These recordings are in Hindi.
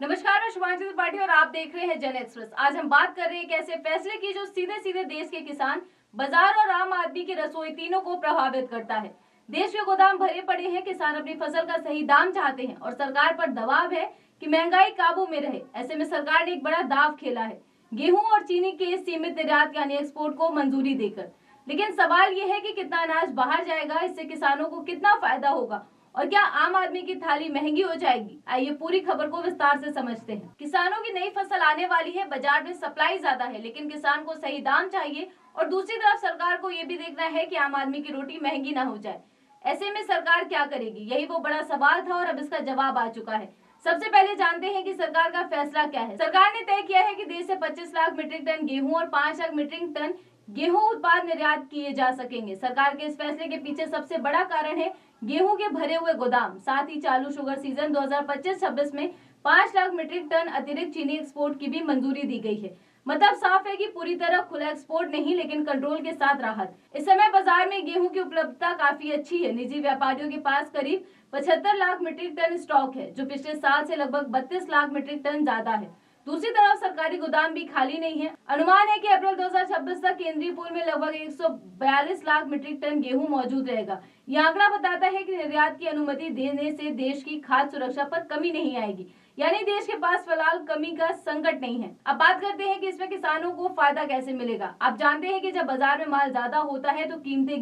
नमस्कार, मैं शुभांशु त्रिपाठी और आप देख रहे हैं जन एक्सप्रेस। आज हम बात कर रहे हैं एक ऐसे फैसले की जो सीधे सीधे देश के किसान, बाजार और आम आदमी की रसोई तीनों को प्रभावित करता है। देश के गोदाम भरे पड़े हैं, किसान अपनी फसल का सही दाम चाहते हैं और सरकार पर दबाव है कि महंगाई काबू में रहे। ऐसे में सरकार ने एक बड़ा दाव खेला है, गेहूं और चीनी के सीमित निर्यात यानी एक्सपोर्ट को मंजूरी देकर। लेकिन सवाल ये है कि कितना अनाज बाहर जाएगा, इससे किसानों को कितना फायदा होगा और क्या आम आदमी की थाली महंगी हो जाएगी। आइए पूरी खबर को विस्तार से समझते हैं। किसानों की नई फसल आने वाली है, बाजार में सप्लाई ज्यादा है, लेकिन किसान को सही दाम चाहिए और दूसरी तरफ सरकार को ये भी देखना है कि आम आदमी की रोटी महंगी ना हो जाए। ऐसे में सरकार क्या करेगी, यही वो बड़ा सवाल था और अब इसका जवाब आ चुका है। सबसे पहले जानते हैं कि सरकार का फैसला क्या है। सरकार ने तय किया है कि देश से 25 लाख मीट्रिक टन गेहूं और 5 लाख मीट्रिक टन गेहूं उत्पाद निर्यात किए जा सकेंगे। सरकार के इस फैसले के पीछे सबसे बड़ा कारण है गेहूं के भरे हुए गोदाम। साथ ही चालू शुगर सीजन 2025-26 में 5 लाख मीट्रिक टन अतिरिक्त चीनी एक्सपोर्ट की भी मंजूरी दी गई है। मतलब साफ है कि पूरी तरह खुला एक्सपोर्ट नहीं, लेकिन कंट्रोल के साथ राहत। इस समय बाजार में गेहूं की उपलब्धता काफी अच्छी है। निजी व्यापारियों के पास करीब 75 लाख मीट्रिक टन स्टॉक है, जो पिछले साल से लगभग 32 लाख मीट्रिक टन ज्यादा है। दूसरी तरफ सरकारी गोदाम भी खाली नहीं है। अनुमान है कि अप्रैल 2026 तक केंद्रीय पूल में लगभग 142 लाख मीट्रिक टन गेहूं मौजूद रहेगा। यह आंकड़ा बताता है कि निर्यात की अनुमति देने से देश की खाद्य सुरक्षा पर कमी नहीं आएगी, यानी देश के पास फिलहाल कमी का संकट नहीं है। अब बात करते हैं कि इसमें किसानों को फायदा कैसे मिलेगा। आप जानते हैं कि जब बाजार में माल ज्यादा होता है तो कीमतें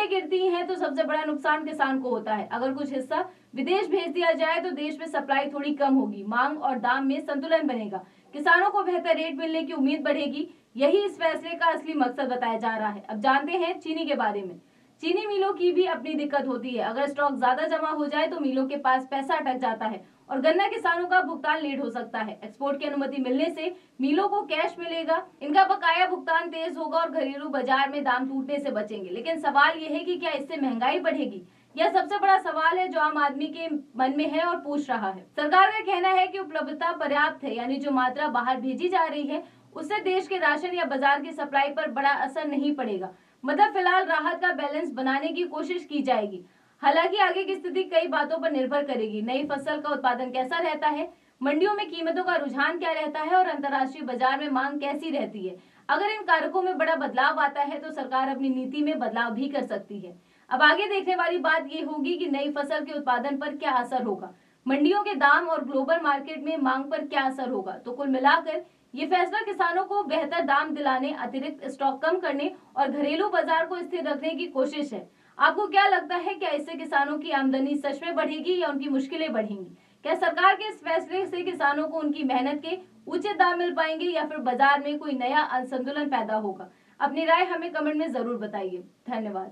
गिरती हैं तो सबसे बड़ा नुकसान किसान को होता है। अगर कुछ हिस्सा विदेश भेज दिया जाए तो देश में सप्लाई थोड़ी कम होगी, मांग और दाम में संतुलन बनेगा, किसानों को बेहतर रेट मिलने की उम्मीद बढ़ेगी। यही इस फैसले का असली मकसद बताया जा रहा है। अब जानते हैं चीनी के बारे में। चीनी मिलों की भी अपनी दिक्कत होती है। अगर स्टॉक ज्यादा जमा हो जाए तो मिलों के पास पैसा अटक जाता है और गन्ना किसानों का भुगतान लेट हो सकता है। एक्सपोर्ट की अनुमति मिलने से मिलों को कैश मिलेगा, इनका बकाया भुगतान तेज होगा और घरेलू बाजार में दाम टूटने से बचेंगे। लेकिन सवाल यह है कि क्या इससे महंगाई बढ़ेगी? यह सबसे बड़ा सवाल है जो आम आदमी के मन में है और पूछ रहा है। सरकार का कहना है कि उपलब्धता पर्याप्त है, यानी जो मात्रा बाहर भेजी जा रही है उससे देश के राशन या बाजार की सप्लाई पर बड़ा असर नहीं पड़ेगा। मतलब फिलहाल राहत का बैलेंस बनाने की कोशिश की जाएगी। हालांकि आगे की स्थिति कई बातों पर निर्भर करेगी। नई फसल का उत्पादन कैसा रहता है, मंडियों में कीमतों का रुझान क्या रहता है और अंतर्राष्ट्रीय बाजार में मांग कैसी रहती है। अगर इन कारकों में बड़ा बदलाव आता है तो सरकार अपनी नीति में बदलाव भी कर सकती है। अब आगे देखने वाली बात ये होगी कि नई फसल के उत्पादन पर क्या असर होगा, मंडियों के दाम और ग्लोबल मार्केट में मांग पर क्या असर होगा। तो कुल मिलाकर ये फैसला किसानों को बेहतर दाम दिलाने, अतिरिक्त स्टॉक कम करने और घरेलू बाजार को स्थिर रखने की कोशिश है। आपको क्या लगता है, क्या इससे किसानों की आमदनी सच में बढ़ेगी या उनकी मुश्किलें बढ़ेंगी? क्या सरकार के इस फैसले से किसानों को उनकी मेहनत के उचित दाम मिल पाएंगे या फिर बाजार में कोई नया असंतुलन पैदा होगा? अपनी राय हमें कमेंट में जरूर बताइए। धन्यवाद।